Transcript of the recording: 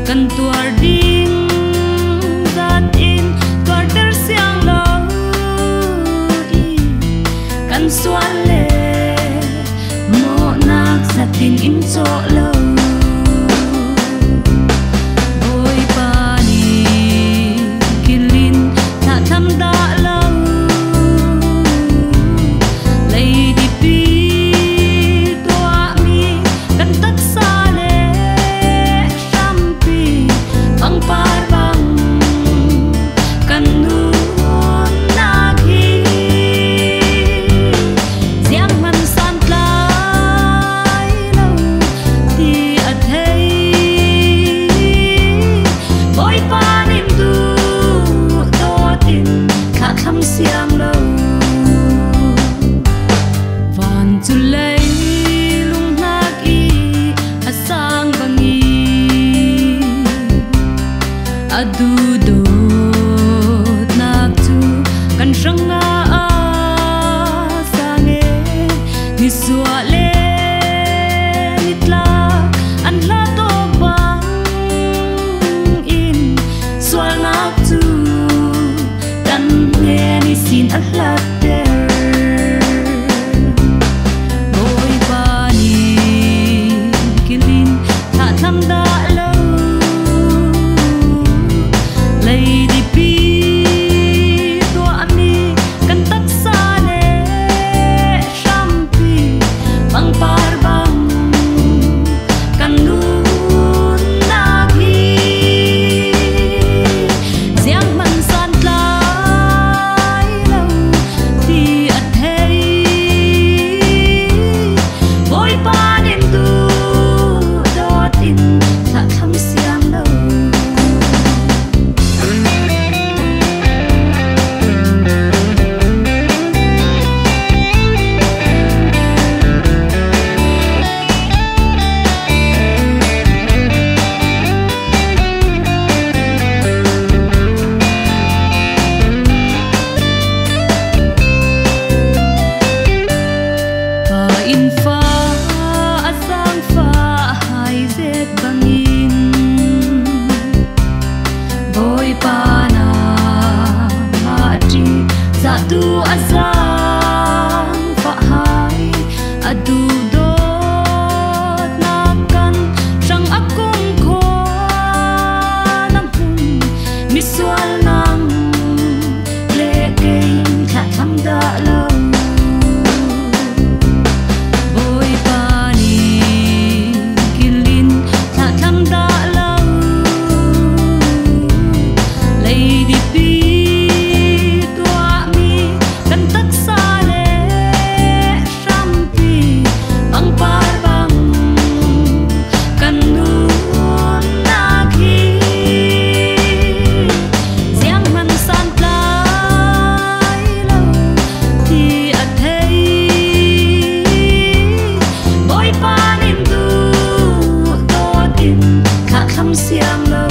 kan tuar ding zat in tuar der siang lo kan suale mo nak satin in so lo boy pani kilin ta tham da lo lady pi tua mi kan tak sale sampi bang par bang kan nu nagi siang man san lai lo ti at hey boy panin du do tin kha kham siang lo van tu lay lung nagi asang bangi adu do nak tu kan ranga sange ni suale nitla an la to bang in sual nak tu kan nge ni sin an la der boy pani kilin ta tham da lo lady pi tua mi kan tak sale sampi bang par bang kan nu nagi siang man san lai lo ti at hey boy panin du do tin ta kham siang lo pa in fa asang fa hai zet bangin boy pana ma tri za tu asang fa hai adu do nakan sang akong ko nam hun misual nang le kay kha tham da lo boy pani kilin ta tham da lo lady pi tua mi kan tak sale sampi bang par bang kan nu nagi siang man san lai lo ti at hey boy panin du do tin kha kham siang lo